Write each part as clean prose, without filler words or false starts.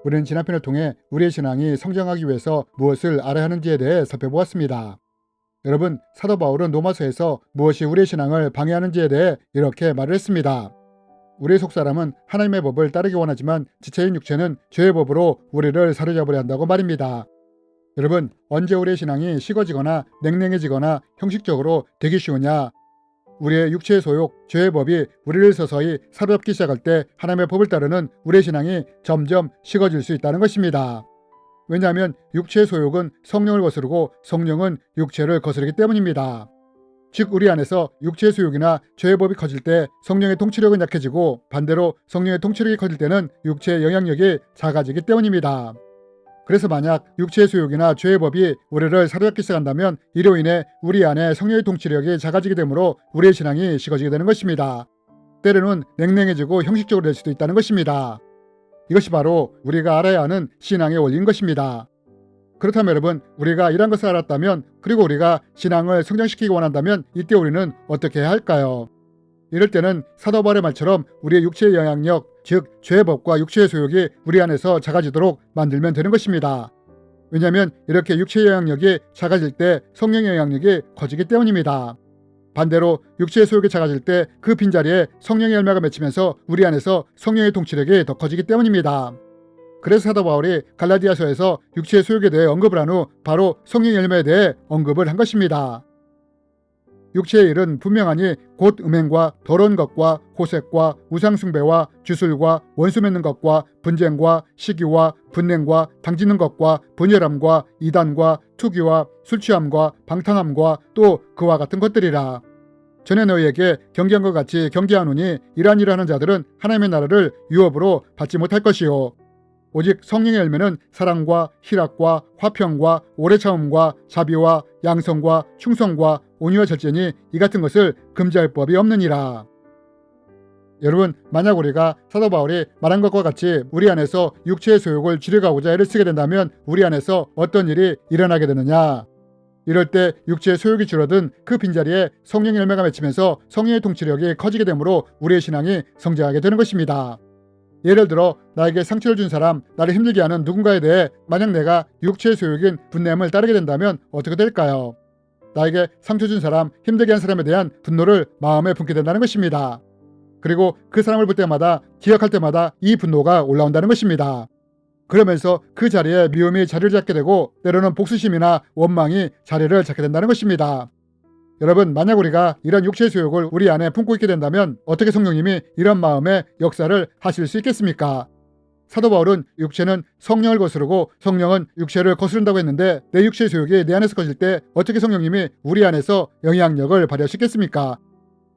우리는 지난 편을 통해 우리의 신앙이 성장하기 위해서 무엇을 알아야 하는지에 대해 살펴보았습니다. 여러분, 사도 바울은 로마서에서 무엇이 우리의 신앙을 방해하는지에 대해 이렇게 말을 했습니다. 우리의 속사람은 하나님의 법을 따르기 원하지만 지체인 육체는 죄의 법으로 우리를 사로잡으려 한다고 말입니다. 여러분, 언제 우리의 신앙이 식어지거나 냉랭해지거나 형식적으로 되기 쉬우냐? 우리의 육체의 소욕, 죄의 법이 우리를 서서히 사로잡기 시작할 때 하나님의 법을 따르는 우리의 신앙이 점점 식어질 수 있다는 것입니다. 왜냐하면 육체의 소욕은 성령을 거스르고 성령은 육체를 거스르기 때문입니다. 즉 우리 안에서 육체의 소욕이나 죄의 법이 커질 때 성령의 통치력은 약해지고 반대로 성령의 통치력이 커질 때는 육체의 영향력이 작아지기 때문입니다. 그래서 만약 육체의 소욕이나 죄의 법이 우리를 사로잡기 시작한다면 이로 인해 우리 안에 성령의 통치력이 작아지게 되므로 우리의 신앙이 식어지게 되는 것입니다. 때로는 냉랭해지고 형식적으로 될 수도 있다는 것입니다. 이것이 바로 우리가 알아야 하는 신앙의 원리인 것입니다. 그렇다면 여러분, 우리가 이런 것을 알았다면 그리고 우리가 신앙을 성장시키기 원한다면 이때 우리는 어떻게 해야 할까요? 이럴 때는 사도 바울의 말처럼 우리의 육체의 영향력, 즉 죄의 법과 육체의 소욕이 우리 안에서 작아지도록 만들면 되는 것입니다. 왜냐하면 이렇게 육체의 영향력이 작아질 때 성령의 영향력이 커지기 때문입니다. 반대로 육체의 소욕이 작아질 때 그 빈자리에 성령의 열매가 맺히면서 우리 안에서 성령의 통치력이 더 커지기 때문입니다. 그래서 사도 바울이 갈라디아서에서 육체의 소욕에 대해 언급을 한 후 바로 성령의 열매에 대해 언급을 한 것입니다. 육체의 일은 분명하니 곧 음행과 더러운 것과 호색과 우상숭배와 주술과 원수 맺는 것과 분쟁과 시기와 분냉과 당짓는 것과 분열함과 이단과 투기와 술취함과 방탕함과 또 그와 같은 것들이라. 전에 너희에게 경계한 것 같이 경계하노니 이러한 일을 하는 자들은 하나님의 나라를 유업으로 받지 못할 것이요 오직 성령의 열매는 사랑과 희락과 화평과 오래 참음과 자비와 양성과 충성과 온유와 절제니 이 같은 것을 금지할 법이 없느니라. 여러분, 만약 우리가 사도 바울이 말한 것과 같이 우리 안에서 육체의 소욕을 줄여가고자 애를 쓰게 된다면 우리 안에서 어떤 일이 일어나게 되느냐? 이럴 때 육체의 소욕이 줄어든 그 빈자리에 성령의 열매가 맺히면서 성령의 통치력이 커지게 되므로 우리의 신앙이 성장하게 되는 것입니다. 예를 들어 나에게 상처를 준 사람, 나를 힘들게 하는 누군가에 대해 만약 내가 육체의 소욕인 분냄을 따르게 된다면 어떻게 될까요? 나에게 상처 준 사람, 힘들게 한 사람에 대한 분노를 마음에 품게 된다는 것입니다. 그리고 그 사람을 볼 때마다, 기억할 때마다 이 분노가 올라온다는 것입니다. 그러면서 그 자리에 미움이 자리를 잡게 되고 때로는 복수심이나 원망이 자리를 잡게 된다는 것입니다. 여러분, 만약 우리가 이런 육체의 소욕을 우리 안에 품고 있게 된다면 어떻게 성령님이 이런 마음의 역사를 하실 수 있겠습니까? 사도 바울은 육체는 성령을 거스르고 성령은 육체를 거스른다고 했는데 내 육체의 소욕이 내 안에서 커질 때 어떻게 성령님이 우리 안에서 영향력을 발휘할 수 있겠습니까?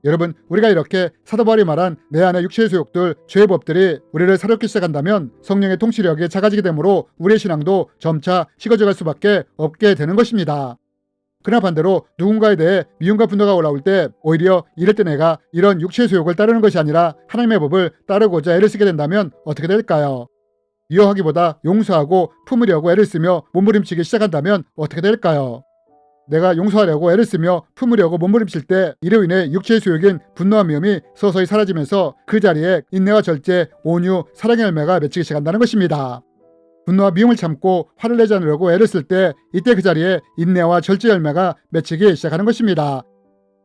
여러분, 우리가 이렇게 사도 바울이 말한 내 안의 육체의 소욕들, 죄의 법들이 우리를 사롭기 시작한다면 성령의 통치력이 작아지게 되므로 우리의 신앙도 점차 식어져갈 수밖에 없게 되는 것입니다. 그러나 반대로 누군가에 대해 미움과 분노가 올라올 때 오히려 이럴 때 내가 이런 육체의 소욕을 따르는 것이 아니라 하나님의 법을 따르고자 애를 쓰게 된다면 어떻게 될까요? 미워하기보다 용서하고 품으려고 애를 쓰며 몸부림치기 시작한다면 어떻게 될까요? 내가 용서하려고 애를 쓰며 품으려고 몸부림칠 때 이로 인해 육체의 소욕인 분노와 미움이 서서히 사라지면서 그 자리에 인내와 절제, 온유, 사랑의 열매가 맺히기 시작한다는 것입니다. 분노와 미움을 참고 화를 내지 않으려고 애를 쓸 때 이때 그 자리에 인내와 절제 열매가 맺히기 시작하는 것입니다.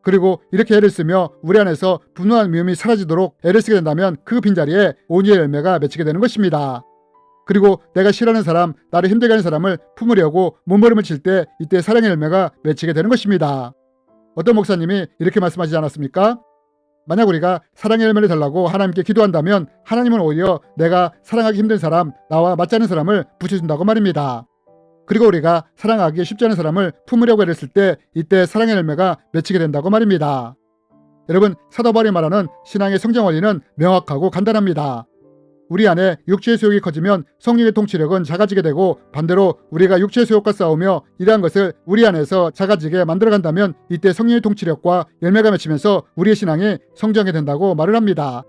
그리고 이렇게 애를 쓰며 우리 안에서 분노와 미움이 사라지도록 애를 쓰게 된다면 그 빈자리에 온유의 열매가 맺히게 되는 것입니다. 그리고 내가 싫어하는 사람, 나를 힘들게 하는 사람을 품으려고 몸부림을 칠 때 이때 사랑의 열매가 맺히게 되는 것입니다. 어떤 목사님이 이렇게 말씀하시지 않았습니까? 만약 우리가 사랑의 열매를 달라고 하나님께 기도한다면 하나님은 오히려 내가 사랑하기 힘든 사람, 나와 맞지 않는 사람을 붙여준다고 말입니다. 그리고 우리가 사랑하기 쉽지 않은 사람을 품으려고 애를 쓸 때 이때 사랑의 열매가 맺히게 된다고 말입니다. 여러분, 사도 바울이 말하는 신앙의 성장 원리는 명확하고 간단합니다. 우리 안에 육체의 소욕이 커지면 성령의 통치력은 작아지게 되고 반대로 우리가 육체의 소욕과 싸우며 이러한 것을 우리 안에서 작아지게 만들어간다면 이때 성령의 통치력과 열매가 맺히면서 우리의 신앙이 성장하게 된다고 말을 합니다.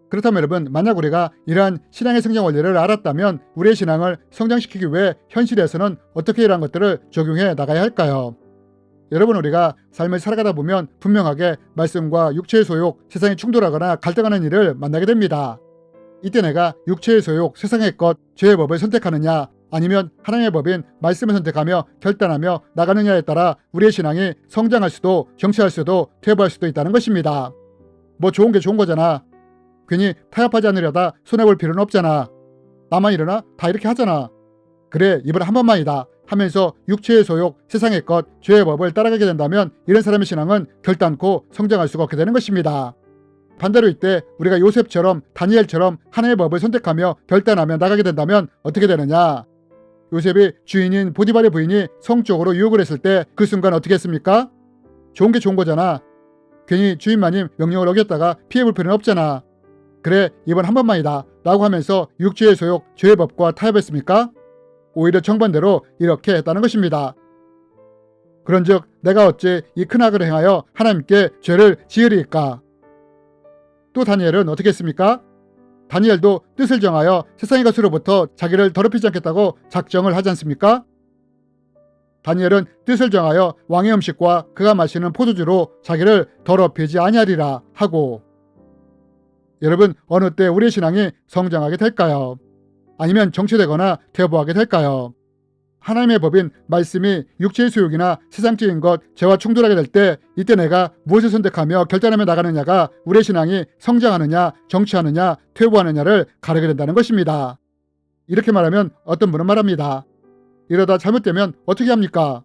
그렇다면 여러분, 만약 우리가 이러한 신앙의 성장 원리를 알았다면 우리의 신앙을 성장시키기 위해 현실에서는 어떻게 이러한 것들을 적용해 나가야 할까요? 여러분, 우리가 삶을 살아가다 보면 분명하게 말씀과 육체의 소욕, 세상이 충돌하거나 갈등하는 일을 만나게 됩니다. 이때 내가 육체의 소욕, 세상의 것, 죄의 법을 선택하느냐 아니면 하나님의 법인 말씀을 선택하며 결단하며 나가느냐에 따라 우리의 신앙이 성장할 수도 정체할 수도 퇴보할 수도 있다는 것입니다. 뭐 좋은 게 좋은 거잖아. 괜히 타협하지 않으려다 손해볼 필요는 없잖아. 나만 일어나 다 이렇게 하잖아. 그래 이번 한 번만이다 하면서 육체의 소욕, 세상의 것, 죄의 법을 따라가게 된다면 이런 사람의 신앙은 결단코 성장할 수가 없게 되는 것입니다. 반대로 이때 우리가 요셉처럼 다니엘처럼 하나님의 법을 선택하며 결단하며 나가게 된다면 어떻게 되느냐. 요셉이 주인인 보디발의 부인이 성적으로 유혹을 했을 때 그 순간 어떻게 했습니까? 좋은 게 좋은 거잖아. 괜히 주인마님 명령을 어겼다가 피해볼 필요는 없잖아. 그래 이번 한 번만이다 라고 하면서 육체의 소욕, 죄의 법과 타협했습니까? 오히려 정반대로 이렇게 했다는 것입니다. 그런즉 내가 어찌 이 큰 악을 행하여 하나님께 죄를 지으리이까? 또 다니엘은 어떻게 했습니까? 다니엘도 뜻을 정하여 세상의 것으로부터 자기를 더럽히지 않겠다고 작정을 하지 않습니까? 다니엘은 뜻을 정하여 왕의 음식과 그가 마시는 포도주로 자기를 더럽히지 아니하리라 하고. 여러분 어느 때 우리의 신앙이 성장하게 될까요? 아니면 정체되거나 퇴보하게 될까요? 하나님의 법인 말씀이 육체의 수욕이나 세상적인 것, 죄와 충돌하게 될 때 이때 내가 무엇을 선택하며 결단하며 나가느냐가 우리의 신앙이 성장하느냐, 정체하느냐, 퇴보하느냐를 가르게 된다는 것입니다. 이렇게 말하면 어떤 분은 말합니다. 이러다 잘못되면 어떻게 합니까?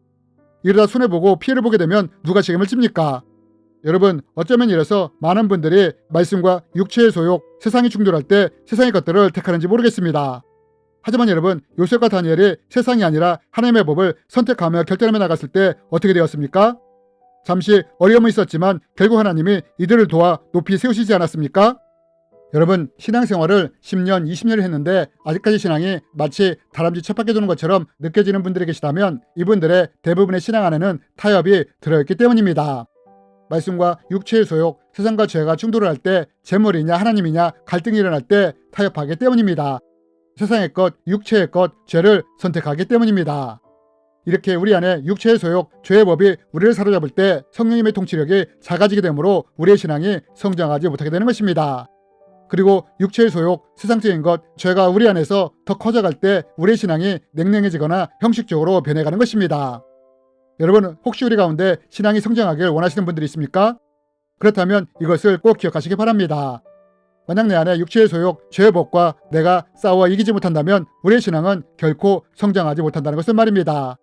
이러다 손해보고 피해를 보게 되면 누가 책임을 집니까? 여러분 어쩌면 이래서 많은 분들이 말씀과 육체의 소욕, 세상이 충돌할 때 세상의 것들을 택하는지 모르겠습니다. 하지만 여러분 요셉과 다니엘이 세상이 아니라 하나님의 법을 선택하며 결단하며 나갔을 때 어떻게 되었습니까? 잠시 어려움은 있었지만 결국 하나님이 이들을 도와 높이 세우시지 않았습니까? 여러분 신앙생활을 10년, 20년을 했는데 아직까지 신앙이 마치 다람쥐 쳇바퀴 도는 것처럼 느껴지는 분들이 계시다면 이분들의 대부분의 신앙 안에는 타협이 들어있기 때문입니다. 말씀과 육체의 소욕, 세상과 죄가 충돌을 할 때 재물이냐 하나님이냐 갈등이 일어날 때 타협하기 때문입니다. 세상의 것, 육체의 것, 죄를 선택하기 때문입니다. 이렇게 우리 안에 육체의 소욕, 죄의 법이 우리를 사로잡을 때 성령님의 통치력이 작아지게 되므로 우리의 신앙이 성장하지 못하게 되는 것입니다. 그리고 육체의 소욕, 세상적인 것, 죄가 우리 안에서 더 커져갈 때 우리의 신앙이 냉랭해지거나 형식적으로 변해가는 것입니다. 여러분 혹시 우리 가운데 신앙이 성장하길 원하시는 분들이 있습니까? 그렇다면 이것을 꼭 기억하시기 바랍니다. 만약 내 안에 육체의 소욕, 죄의 법과 내가 싸워 이기지 못한다면 우리의 신앙은 결코 성장하지 못한다는 것은 말입니다.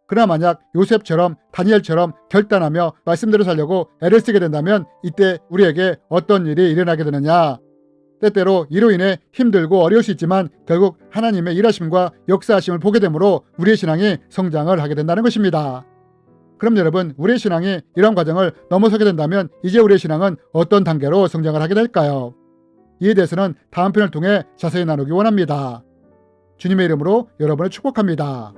그러나 만약 요셉처럼 다니엘처럼 결단하며 말씀대로 살려고 애를 쓰게 된다면 이때 우리에게 어떤 일이 일어나게 되느냐. 때때로 이로 인해 힘들고 어려울 수 있지만 결국 하나님의 일하심과 역사하심을 보게 되므로 우리의 신앙이 성장을 하게 된다는 것입니다. 그럼 여러분 우리의 신앙이 이런 과정을 넘어서게 된다면 이제 우리의 신앙은 어떤 단계로 성장을 하게 될까요? 이에 대해서는 다음 편을 통해 자세히 나누기 원합니다. 주님의 이름으로 여러분을 축복합니다.